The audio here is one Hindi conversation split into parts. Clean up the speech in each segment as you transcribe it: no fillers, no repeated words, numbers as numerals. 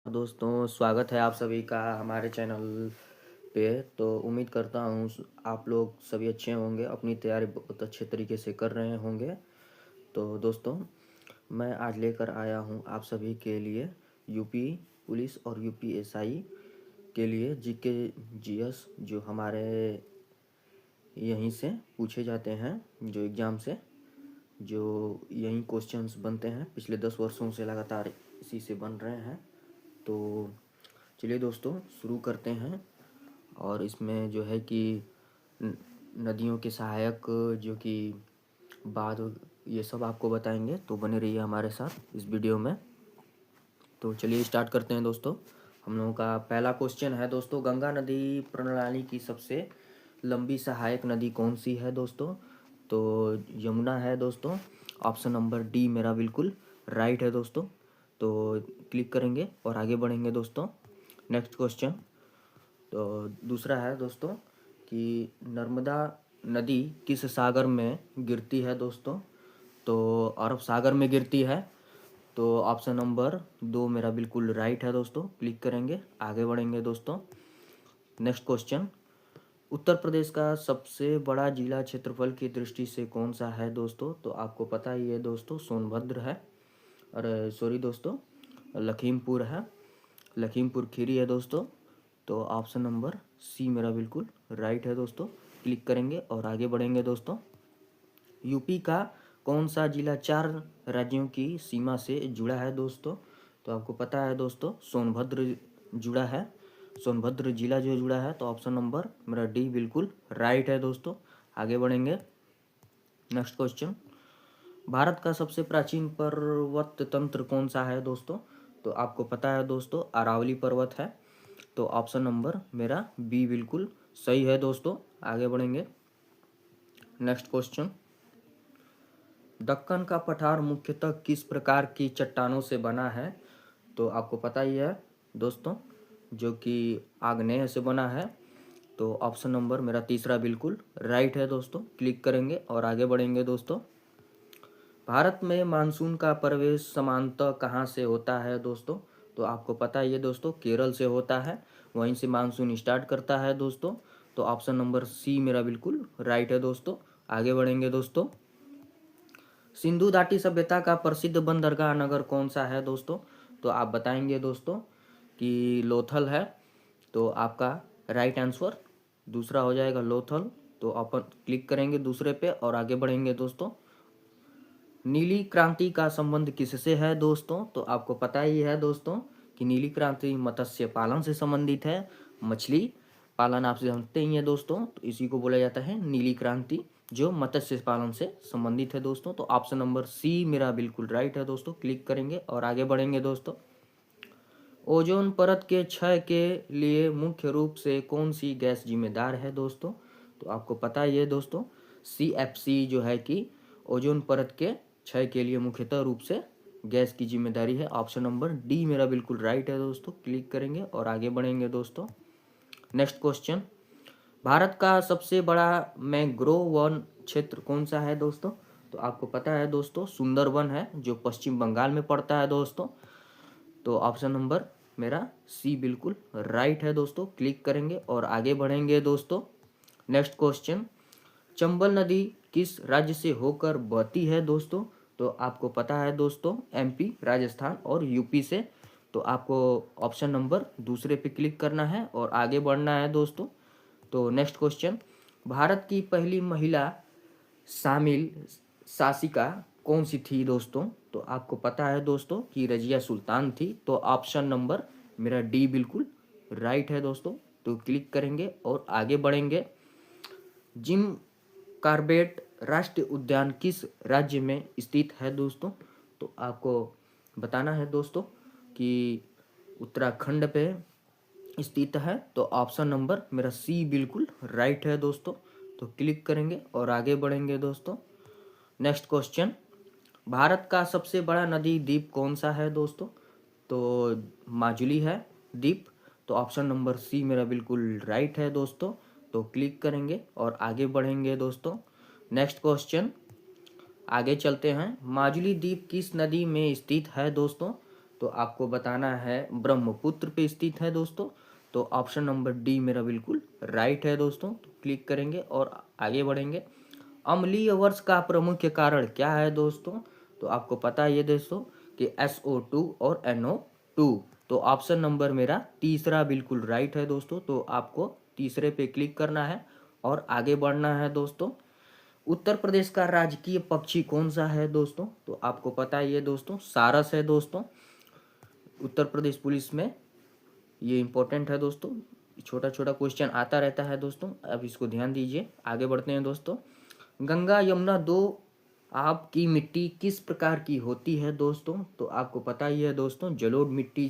दोस्तों, स्वागत है आप सभी का हमारे चैनल पे। तो उम्मीद करता हूँ आप लोग सभी अच्छे होंगे, अपनी तैयारी बहुत अच्छे तरीके से कर रहे होंगे। तो दोस्तों, मैं आज लेकर आया हूँ आप सभी के लिए यूपी पुलिस और यूपीएसआई के लिए जीके जीएस जो हमारे यहीं से पूछे जाते हैं, जो एग्ज़ाम से जो यहीं क्वेश्चंस बनते हैं, पिछले 10 वर्षों से लगातार इसी से बन रहे हैं। तो चलिए दोस्तों, शुरू करते हैं। और इसमें जो है कि नदियों के सहायक जो कि बाद ये सब आपको बताएंगे, तो बने रहिए हमारे साथ इस वीडियो में। तो चलिए स्टार्ट करते हैं दोस्तों। हम लोगों का पहला क्वेश्चन है दोस्तों, गंगा नदी प्रणाली की सबसे लंबी सहायक नदी कौन सी है दोस्तों? तो यमुना है दोस्तों। ऑप्शन नंबर डी मेरा बिल्कुल राइट है दोस्तों। तो क्लिक करेंगे और आगे बढ़ेंगे दोस्तों। Next question. तो दूसरा है दोस्तों कि नर्मदा नदी किस सागर में गिरती है दोस्तों? तो अरब सागर में गिरती है। तो ऑप्शन नंबर 2 मेरा बिल्कुल राइट है दोस्तों। क्लिक करेंगे, आगे बढ़ेंगे दोस्तों। Next question. उत्तर प्रदेश का सबसे बड़ा जिला क्षेत्रफल की दृष्टि से कौन सा है दोस्तों? तो आपको पता ही है दोस्तों, सोनभद्र है। अरे सॉरी दोस्तों, लखीमपुर है, लखीमपुर खीरी है दोस्तों। तो ऑप्शन नंबर सी मेरा बिल्कुल राइट है दोस्तों। क्लिक करेंगे और आगे बढ़ेंगे दोस्तों। यूपी का कौन सा जिला 4 राज्यों की सीमा से जुड़ा है दोस्तों? तो आपको पता है दोस्तों, सोनभद्र जुड़ा है, सोनभद्र जिला जो जुड़ा है। तो ऑप्शन नंबर मेरा डी बिल्कुल राइट है दोस्तों। आगे बढ़ेंगे। Next question. भारत का सबसे प्राचीन पर्वत तंत्र कौन सा है दोस्तों? तो आपको पता है दोस्तों, अरावली पर्वत है। तो ऑप्शन नंबर मेरा बी बिल्कुल सही है दोस्तों। आगे बढ़ेंगे। Next question. दक्कन का पठार मुख्यतः किस प्रकार की चट्टानों से बना है? तो आपको पता ही है दोस्तों, जो कि आग्नेय से बना है। तो ऑप्शन नंबर मेरा तीसरा बिल्कुल राइट है दोस्तों। क्लिक करेंगे और आगे बढ़ेंगे दोस्तों। भारत में मानसून का प्रवेश सामान्यतः कहाँ से होता है दोस्तों? तो आपको पता ही है दोस्तों, केरल से होता है, वहीं से मानसून स्टार्ट करता है दोस्तों। तो ऑप्शन नंबर सी मेरा बिल्कुल राइट है दोस्तों। आगे बढ़ेंगे दोस्तों। सिंधु घाटी सभ्यता का प्रसिद्ध बंदरगाह नगर कौन सा है दोस्तों? तो आप बताएंगे दोस्तों कि लोथल है। तो आपका राइट आंसर दूसरा हो जाएगा लोथल। तो अपन क्लिक करेंगे दूसरे पे और आगे बढ़ेंगे दोस्तों। नीली क्रांति का संबंध किससे है दोस्तों? तो आपको पता ही है दोस्तों कि नीली क्रांति मत्स्य पालन से संबंधित है। मछली पालन आप जानते ही है दोस्तों, तो इसी को बोला जाता है नीली क्रांति, जो मत्स्य पालन से संबंधित है दोस्तों। तो ऑप्शन नंबर सी मेरा बिल्कुल राइट है दोस्तों। क्लिक करेंगे और आगे बढ़ेंगे दोस्तों। ओजोन परत के क्षय के लिए मुख्य रूप से कौन सी गैस जिम्मेदार है दोस्तों? तो आपको पता ही है दोस्तों, CFC जो है कि ओजोन परत के क्षय के लिए मुख्यतः रूप से गैस की जिम्मेदारी है। ऑप्शन नंबर डी मेरा बिल्कुल राइट है दोस्तों। क्लिक करेंगे और आगे बढ़ेंगे दोस्तों। Next question. भारत का सबसे बड़ा मैंग्रोव वन क्षेत्र कौन सा है दोस्तों? तो आपको पता है दोस्तों, सुंदरवन है, जो पश्चिम बंगाल में पड़ता है दोस्तों। तो ऑप्शन नंबर मेरा सी बिल्कुल राइट है दोस्तों। क्लिक करेंगे और आगे बढ़ेंगे दोस्तों। Next question. चंबल नदी किस राज्य से होकर बहती है दोस्तों? तो आपको पता है दोस्तों, MP, राजस्थान और यूपी से। तो आपको ऑप्शन नंबर दूसरे पे क्लिक करना है और आगे बढ़ना है दोस्तों। तो नेक्स्ट क्वेश्चन। भारत की पहली महिला शामिल शासिका कौन सी थी दोस्तों? तो आपको पता है दोस्तों कि रजिया सुल्तान थी। तो ऑप्शन नंबर मेरा डी बिल्कुल राइट है दोस्तों। तो क्लिक करेंगे और आगे बढ़ेंगे। जिम कार्बेट राष्ट्रीय उद्यान किस राज्य में स्थित है दोस्तों? तो आपको बताना है दोस्तों कि उत्तराखंड पे स्थित है। तो ऑप्शन नंबर मेरा सी बिल्कुल राइट है दोस्तों। तो क्लिक करेंगे और आगे बढ़ेंगे दोस्तों। Next question. भारत का सबसे बड़ा नदी द्वीप कौन सा है दोस्तों? तो माजुली है द्वीप। तो ऑप्शन नंबर सी मेरा बिल्कुल राइट है दोस्तों। तो क्लिक करेंगे और आगे बढ़ेंगे दोस्तों। नेक्स्ट क्वेश्चन, आगे चलते हैं। माजुली द्वीप किस नदी में स्थित है दोस्तों? तो आपको बताना है ब्रह्मपुत्र पे स्थित है दोस्तों। तो ऑप्शन नंबर डी मेरा बिल्कुल राइट है दोस्तों। तो क्लिक करेंगे और आगे बढ़ेंगे। अम्लीय वर्ष का प्रमुख कारण क्या है दोस्तों? तो आपको पता है ये दोस्तों कि SO2 और NO2। तो ऑप्शन नंबर मेरा तीसरा बिल्कुल राइट है दोस्तों। तो आपको तीसरे पे क्लिक करना है और आगे बढ़ना है दोस्तों। उत्तर प्रदेश का राजकीय पक्षी कौन सा है दोस्तों? तो आपको पता है ये दोस्तों सारस है दोस्तों। उत्तर प्रदेश पुलिस में ये इम्पोर्टेंट है दोस्तों। छोटा छोटा क्वेश्चन आता रहता है दोस्तों, अब इसको ध्यान दीजिए। आगे बढ़ते हैं दोस्तों। गंगा यमुना दो आप की मिट्टी किस प्रकार की होती है दोस्तों? तो आपको पता ही है दोस्तों जलोढ़ मिट्टी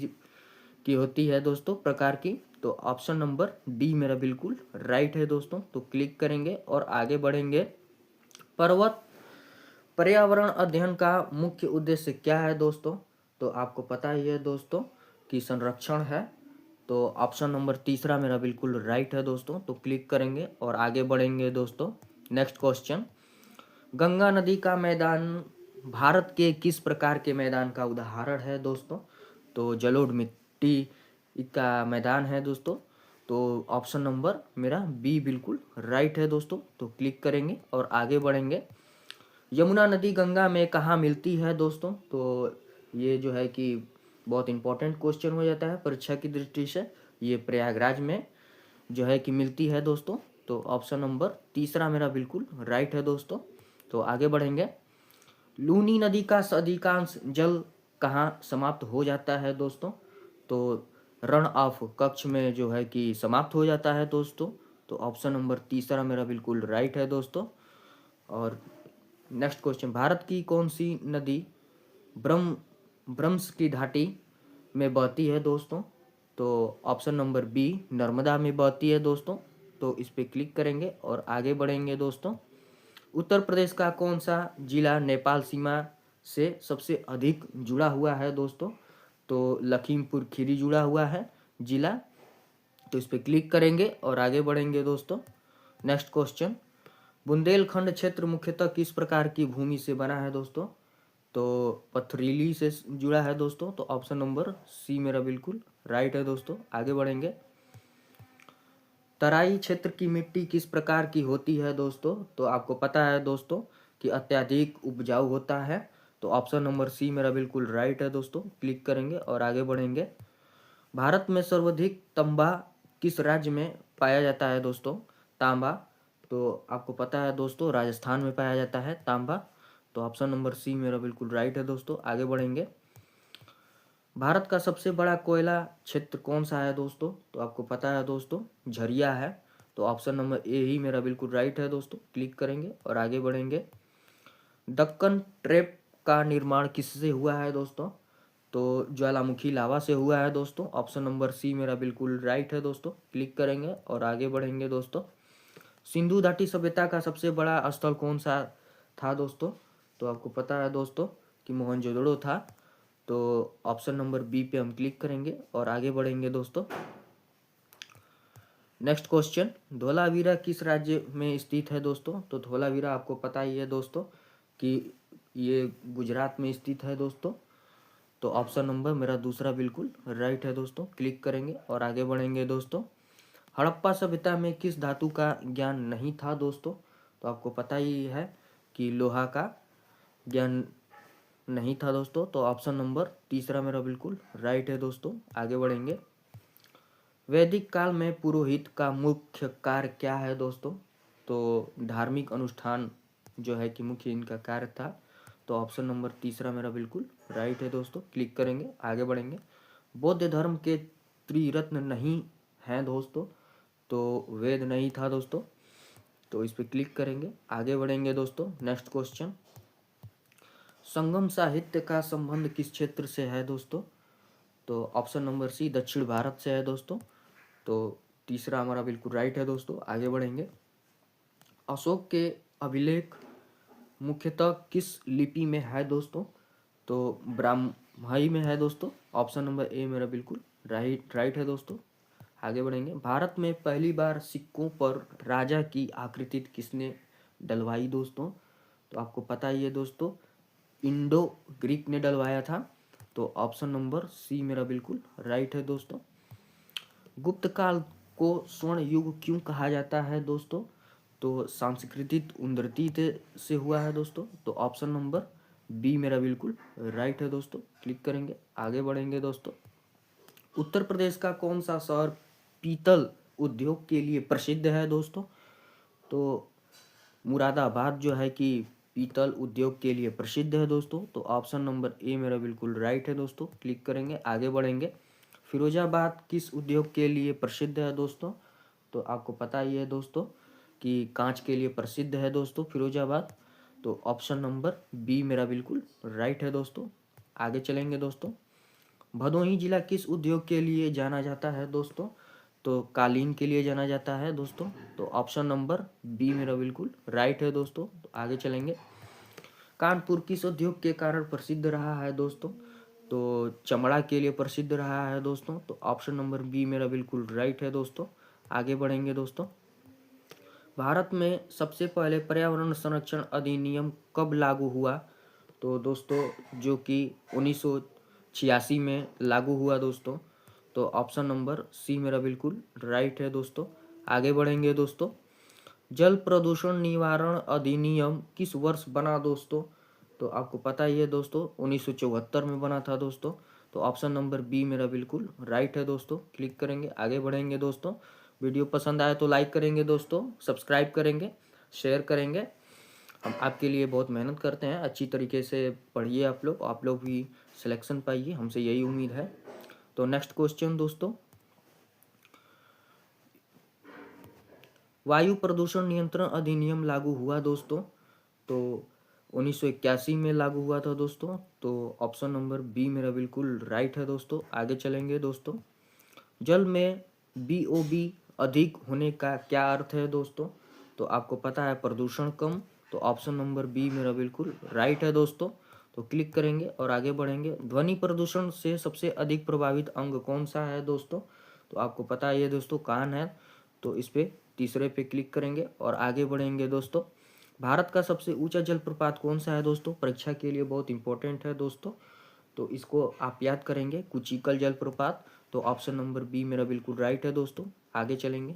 की होती है दोस्तों प्रकार की। तो ऑप्शन नंबर डी मेरा बिल्कुल राइट है दोस्तों। तो क्लिक करेंगे और आगे बढ़ेंगे। पर्वत पर्यावरण अध्ययन का मुख्य उद्देश्य क्या है दोस्तों? तो आपको पता ही है दोस्तों कि संरक्षण है। तो ऑप्शन नंबर तीसरा मेरा बिल्कुल राइट है दोस्तों। तो क्लिक करेंगे और आगे बढ़ेंगे दोस्तों। नेक्स्ट क्वेश्चन, गंगा नदी का मैदान भारत के किस प्रकार के मैदान का उदाहरण है दोस्तों? तो जलोढ़ मिट्टी का मैदान है दोस्तों। तो ऑप्शन नंबर मेरा बी बिल्कुल राइट है दोस्तों। तो क्लिक करेंगे और आगे बढ़ेंगे। यमुना नदी गंगा में कहाँ मिलती है दोस्तों? तो ये जो है कि बहुत इंपॉर्टेंट क्वेश्चन हो जाता है परीक्षा की दृष्टि से। ये प्रयागराज में जो है कि मिलती है दोस्तों। तो ऑप्शन नंबर तीसरा मेरा बिल्कुल राइट है दोस्तों। तो आगे बढ़ेंगे। लूनी नदी का अधिकांश जल कहाँ समाप्त हो जाता है दोस्तों? तो रण ऑफ कच्छ में जो है कि समाप्त हो जाता है दोस्तों। तो ऑप्शन नंबर तीसरा मेरा बिल्कुल राइट है दोस्तों। और नेक्स्ट क्वेश्चन, भारत की कौन सी नदी ब्रह्मस की घाटी में बहती है दोस्तों? तो ऑप्शन नंबर बी नर्मदा में बहती है दोस्तों। तो इस पर क्लिक करेंगे और आगे बढ़ेंगे दोस्तों। उत्तर प्रदेश का कौन सा जिला नेपाल सीमा से सबसे अधिक जुड़ा हुआ है दोस्तों? तो लखीमपुर खीरी जुड़ा हुआ है जिला। तो इस पर क्लिक करेंगे और आगे बढ़ेंगे दोस्तों। नेक्स्ट क्वेश्चन, बुंदेलखंड क्षेत्र मुख्यतः किस प्रकार की भूमि से बना है दोस्तों? तो पथरीली से जुड़ा है दोस्तों। तो ऑप्शन नंबर सी मेरा बिल्कुल राइट है दोस्तों। आगे बढ़ेंगे। तराई क्षेत्र की मिट्टी किस प्रकार की होती है दोस्तों? तो आपको पता है दोस्तों कि अत्यधिक उपजाऊ होता है। तो ऑप्शन नंबर सी मेरा बिल्कुल राइट है दोस्तों। क्लिक करेंगे और आगे बढ़ेंगे। भारत में सर्वाधिक तांबा किस राज्य में पाया जाता है दोस्तों? तांबा, तो आपको पता है दोस्तों राजस्थान में पाया जाता है तांबा। तो ऑप्शन नंबर सी मेरा बिल्कुल राइट है दोस्तों। आगे बढ़ेंगे। भारत का सबसे बड़ा कोयला क्षेत्र कौन सा है दोस्तों? तो आपको पता है दोस्तों झरिया है। तो ऑप्शन नंबर ए ही मेरा बिल्कुल राइट है दोस्तों। क्लिक करेंगे और आगे बढ़ेंगे। दक्कन ट्रैप का निर्माण किससे हुआ है दोस्तों? तो ज्वालामुखी लावा से हुआ है दोस्तों। ऑप्शन नंबर सी मेरा बिल्कुल राइट है दोस्तों। क्लिक करेंगे और आगे बढ़ेंगे दोस्तों। सिंधु घाटी सभ्यता का सबसे बड़ा स्थल कौन सा था दोस्तों? तो आपको पता है दोस्तों कि मोहनजोदड़ो था। तो ऑप्शन नंबर बी पे हम क्लिक करेंगे और आगे बढ़ेंगे दोस्तों। नेक्स्ट क्वेश्चन, धोलावीरा किस राज्य में स्थित है दोस्तों? तो धोलावीरा आपको पता ही है दोस्तों कि ये गुजरात में स्थित है दोस्तों। तो ऑप्शन नंबर मेरा दूसरा बिल्कुल राइट है दोस्तों। क्लिक करेंगे और आगे बढ़ेंगे दोस्तों। हड़प्पा सभ्यता में किस धातु का ज्ञान नहीं था दोस्तों? तो आपको पता ही है कि लोहा का ज्ञान नहीं था दोस्तों। तो ऑप्शन नंबर तीसरा मेरा बिल्कुल राइट है दोस्तों। आगे बढ़ेंगे। वैदिक काल में पुरोहित का मुख्य कार्य क्या है दोस्तों? तो धार्मिक अनुष्ठान जो है कि मुख्य इनका कार्य था। तो ऑप्शन नंबर तीसरा मेरा बिल्कुल राइट है दोस्तों। क्लिक करेंगे, आगे बढ़ेंगे। बौद्ध धर्म के त्रिरत्न नहीं हैं दोस्तों। तो वेद नहीं था दोस्तों। तो इस पर क्लिक करेंगे, आगे बढ़ेंगे दोस्तों। नेक्स्ट क्वेश्चन, संगम साहित्य का संबंध किस क्षेत्र से है दोस्तों? तो ऑप्शन नंबर सी दक्षिण भारत से है दोस्तों। तो तीसरा हमारा बिल्कुल राइट है दोस्तों। आगे बढ़ेंगे। अशोक के अभिलेख मुख्यतः किस लिपि में है दोस्तों? तो ब्राह्मई में है दोस्तों। ऑप्शन नंबर ए मेरा बिल्कुल राइट है दोस्तों। आगे बढ़ेंगे। भारत में पहली बार सिक्कों पर राजा की आकृति किसने डलवाई दोस्तों? तो आपको पता ही है दोस्तों इंडो ग्रीक ने डलवाया था। तो ऑप्शन नंबर सी मेरा बिल्कुल राइट है दोस्तों। गुप्त काल को स्वर्ण युग क्यों कहा जाता है दोस्तों? तो सांस्कृतिक उन्नति से हुआ है दोस्तों। तो ऑप्शन नंबर बी मेरा बिल्कुल राइट है दोस्तों। क्लिक करेंगे, आगे बढ़ेंगे दोस्तों। उत्तर प्रदेश का कौन सा शहर पीतल उद्योग के लिए प्रसिद्ध है दोस्तों? तो मुरादाबाद जो है कि पीतल उद्योग के लिए प्रसिद्ध है दोस्तों। तो ऑप्शन नंबर ए मेरा बिल्कुल राइट है दोस्तों। क्लिक करेंगे, आगे बढ़ेंगे। फिरोजाबाद किस उद्योग के लिए प्रसिद्ध है दोस्तों? तो आपको पता ही है दोस्तों कि कांच के लिए प्रसिद्ध है दोस्तों फिरोजाबाद। तो ऑप्शन नंबर बी मेरा बिल्कुल राइट है दोस्तों। आगे चलेंगे दोस्तों। भदोही जिला किस उद्योग के लिए जाना जाता है दोस्तों? तो कालीन के लिए जाना जाता है दोस्तों। तो ऑप्शन नंबर बी मेरा बिल्कुल राइट है दोस्तों। तो आगे चलेंगे। कानपुर किस उद्योग के कारण प्रसिद्ध रहा है दोस्तों? तो चमड़ा के लिए प्रसिद्ध रहा है दोस्तों। तो ऑप्शन नंबर बी मेरा बिल्कुल राइट है दोस्तों। आगे बढ़ेंगे दोस्तों। भारत में सबसे पहले पर्यावरण संरक्षण अधिनियम कब लागू हुआ? तो दोस्तों जो कि 1986 में लागू हुआ दोस्तों। तो ऑप्शन नंबर सी मेरा बिल्कुल राइट है दोस्तों। आगे बढ़ेंगे दोस्तों। जल प्रदूषण निवारण अधिनियम किस वर्ष बना दोस्तों? तो आपको पता ही है दोस्तों 1974 में बना था दोस्तों। तो ऑप्शन नंबर बी मेरा बिल्कुल राइट है दोस्तों। क्लिक करेंगे, आगे बढ़ेंगे दोस्तों। वीडियो पसंद आए तो लाइक करेंगे दोस्तों, सब्सक्राइब करेंगे, शेयर करेंगे। हम आपके लिए बहुत मेहनत करते हैं, अच्छी तरीके से पढ़िए आप लोग भी सिलेक्शन पाइए, हमसे यही उम्मीद है। तो नेक्स्ट क्वेश्चन दोस्तों। वायु प्रदूषण नियंत्रण अधिनियम लागू हुआ दोस्तों। तो 1981 में लागू हुआ था दोस्तों। तो ऑप्शन नंबर बी मेरा बिल्कुल राइट है दोस्तों। आगे चलेंगे दोस्तों। जल में BOB अधिक होने का क्या अर्थ है दोस्तों? तो आपको पता है प्रदूषण कम। तो ऑप्शन नंबर बी मेरा बिल्कुल राइट है दोस्तों। तो क्लिक करेंगे और आगे बढ़ेंगे। ध्वनि प्रदूषण से सबसे अधिक प्रभावित अंग कौन सा है दोस्तों? तो आपको पता है ये दोस्तों कान है। तो इस पे तीसरे पे क्लिक करेंगे और आगे बढ़ेंगे दोस्तों। भारत का सबसे ऊंचा जलप्रपात कौन सा है दोस्तों? परीक्षा के लिए बहुत इंपॉर्टेंट है दोस्तों। तो इसको आप याद करेंगे, कुचिकल जलप्रपात। तो ऑप्शन नंबर बी मेरा बिल्कुल राइट है दोस्तों। आगे चलेंगे।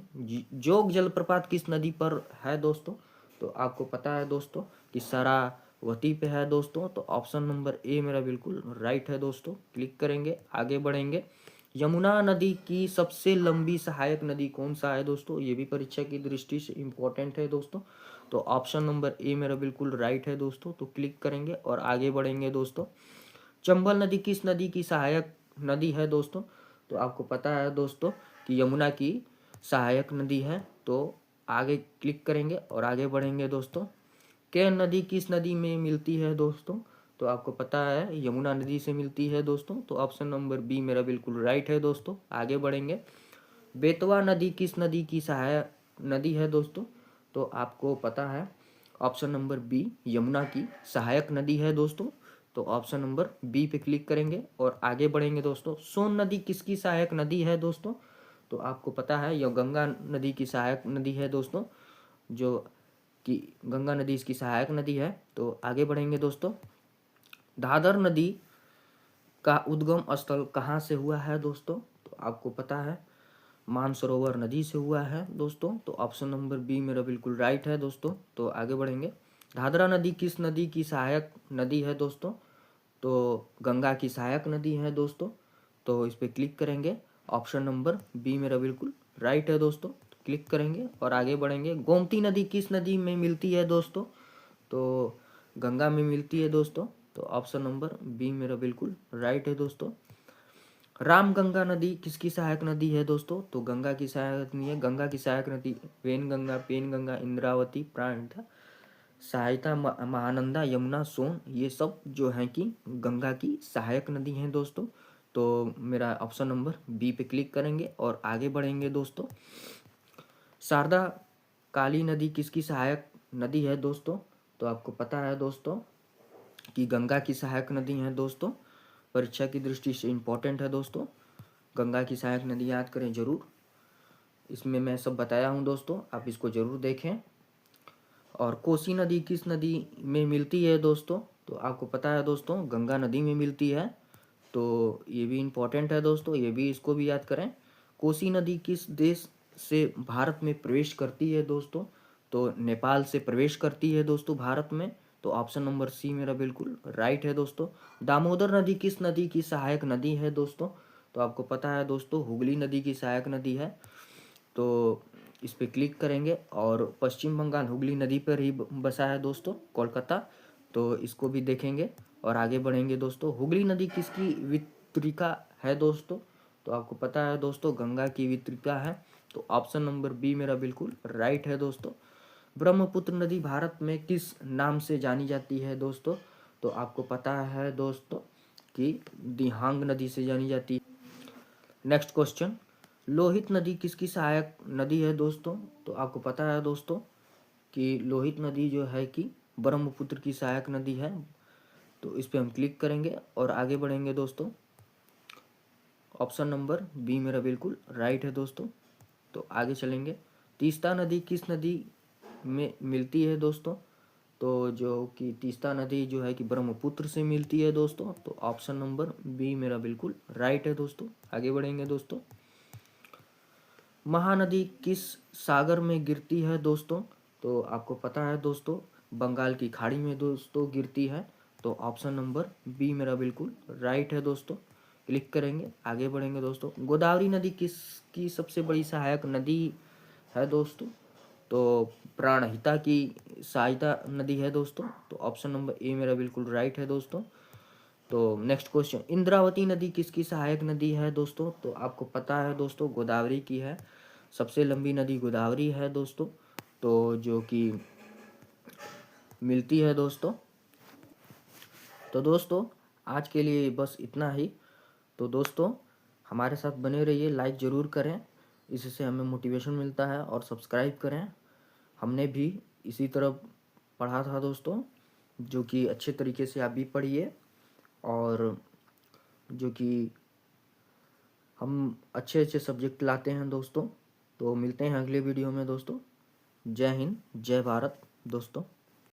जोग जलप्रपात किस नदी पर है दोस्तों? तो आपको पता है दोस्तों कि शरावती पे है दोस्तों। तो ऑप्शन नंबर ए मेरा बिल्कुल राइट है दोस्तों। क्लिक करेंगे, आगे बढ़ेंगे। यमुना नदी की सबसे लंबी सहायक नदी कौन सा है दोस्तों? ये भी परीक्षा की दृष्टि से इम्पोर्टेंट है दोस्तों। तो ऑप्शन नंबर ए मेरा बिल्कुल राइट है दोस्तों। तो क्लिक करेंगे और आगे बढ़ेंगे दोस्तों। चंबल नदी किस नदी की सहायक नदी है दोस्तों? तो आपको पता है दोस्तों कि यमुना की सहायक नदी है। तो आगे क्लिक करेंगे और आगे बढ़ेंगे दोस्तों। केन नदी किस नदी में मिलती है दोस्तों? तो आपको पता है यमुना नदी से मिलती है दोस्तों। तो ऑप्शन नंबर बी मेरा बिल्कुल राइट है दोस्तों। आगे बढ़ेंगे। बेतवा नदी किस नदी की सहायक नदी है दोस्तों? तो आपको पता है ऑप्शन नंबर बी यमुना की सहायक नदी है दोस्तों। तो ऑप्शन नंबर बी पे क्लिक करेंगे और आगे बढ़ेंगे दोस्तों। सोन नदी किसकी सहायक नदी है दोस्तों? तो आपको पता है यह गंगा नदी की सहायक नदी है दोस्तों, जो कि गंगा नदी इसकी सहायक नदी है। तो आगे बढ़ेंगे दोस्तों। दादर नदी का उद्गम स्थल कहाँ से हुआ है दोस्तों? तो आपको पता है मानसरोवर नदी से हुआ है दोस्तों। तो ऑप्शन नंबर बी मेरा बिल्कुल राइट है दोस्तों। तो आगे बढ़ेंगे। घाघरा नदी किस नदी की सहायक नदी है दोस्तों? तो गंगा की सहायक नदी है दोस्तों। तो इस पर क्लिक करेंगे। ऑप्शन नंबर बी मेरा बिल्कुल राइट है दोस्तों। क्लिक करेंगे और आगे बढ़ेंगे। गोमती नदी किस नदी में मिलती है दोस्तों? तो गंगा में मिलती है दोस्तों। तो ऑप्शन नंबर बी मेरा बिल्कुल राइट है दोस्तों। रामगंगा नदी किसकी सहायक नदी है दोस्तों? तो गंगा की सहायक नदी है। गंगा की सहायक नदी वेनगंगा, पेनगंगा, इंद्रावती, प्राणहिता, सहायता, महानंदा, यमुना, सोन, ये सब जो हैं कि गंगा की सहायक नदी हैं दोस्तों। तो मेरा ऑप्शन नंबर बी पे क्लिक करेंगे और आगे बढ़ेंगे दोस्तों। शारदा काली नदी किसकी सहायक नदी है दोस्तों? तो आपको पता है दोस्तों कि गंगा की सहायक नदी है दोस्तों। परीक्षा की दृष्टि से इम्पोर्टेंट है दोस्तों। गंगा की सहायक नदी याद करें जरूर। इसमें मैं सब बताया हूँ दोस्तों, आप इसको जरूर देखें। और कोसी नदी किस नदी में मिलती है दोस्तों? तो आपको पता है दोस्तों गंगा नदी में मिलती है। तो ये भी इम्पोर्टेंट है दोस्तों, ये भी इसको भी याद करें। कोसी नदी किस देश से भारत में प्रवेश करती है दोस्तों? तो नेपाल से प्रवेश करती है दोस्तों भारत में। तो ऑप्शन नंबर सी मेरा बिल्कुल राइट है दोस्तों। दामोदर नदी किस नदी की सहायक नदी है दोस्तों? तो आपको पता है दोस्तों, हुगली नदी की सहायक नदी है। तो इस पर क्लिक करेंगे और पश्चिम बंगाल हुगली नदी पर ही बसा है दोस्तों, कोलकाता। तो इसको भी देखेंगे और आगे बढ़ेंगे दोस्तों। हुगली नदी किसकी वितरिका है दोस्तों? तो आपको पता है दोस्तों, गंगा की वितरिका है। तो ऑप्शन नंबर बी मेरा बिल्कुल राइट है दोस्तों। ब्रह्मपुत्र नदी भारत में किस नाम से जानी जाती है दोस्तों? तो आपको पता है दोस्तों कि दिहांग नदी से जानी जाती है। नेक्स्ट क्वेश्चन, लोहित नदी किसकी सहायक नदी है दोस्तों? तो आपको पता है दोस्तों कि लोहित नदी जो है कि ब्रह्मपुत्र की सहायक नदी है। तो इस पे हम क्लिक करेंगे और आगे बढ़ेंगे दोस्तों। ऑप्शन नंबर बी मेरा बिल्कुल राइट है दोस्तों। तो आगे चलेंगे। तीस्ता नदी किस नदी में मिलती है दोस्तों? तो जो कि तीस्ता नदी जो है कि ब्रह्मपुत्र से मिलती है दोस्तों। तो ऑप्शन नंबर बी मेरा बिल्कुल राइट है दोस्तों। आगे बढ़ेंगे दोस्तों। महानदी किस सागर में गिरती है दोस्तों? तो आपको पता है दोस्तों, बंगाल की खाड़ी में दोस्तों गिरती है। तो ऑप्शन नंबर बी मेरा बिल्कुल राइट है दोस्तों। क्लिक करेंगे, आगे बढ़ेंगे दोस्तों। गोदावरी नदी किसकी सबसे बड़ी सहायक नदी है दोस्तों? तो प्राणहिता की सहायता नदी है दोस्तों। तो ऑप्शन नंबर ए मेरा बिल्कुल राइट है दोस्तों। तो नेक्स्ट क्वेश्चन, इंद्रावती नदी किसकी सहायक नदी है दोस्तों? तो आपको पता है दोस्तों, गोदावरी की है। सबसे लंबी नदी गोदावरी है दोस्तों। तो जो कि मिलती है दोस्तों। तो दोस्तों आज के लिए बस इतना ही। तो दोस्तों हमारे साथ बने रहिए, लाइक ज़रूर करें, इससे हमें मोटिवेशन मिलता है, और सब्सक्राइब करें। हमने भी इसी तरह पढ़ा था दोस्तों, जो कि अच्छे तरीके से आप भी पढ़िए, और जो कि हम अच्छे अच्छे सब्जेक्ट लाते हैं दोस्तों। तो मिलते हैं अगले वीडियो में दोस्तों। जय हिंद, जय भारत दोस्तों।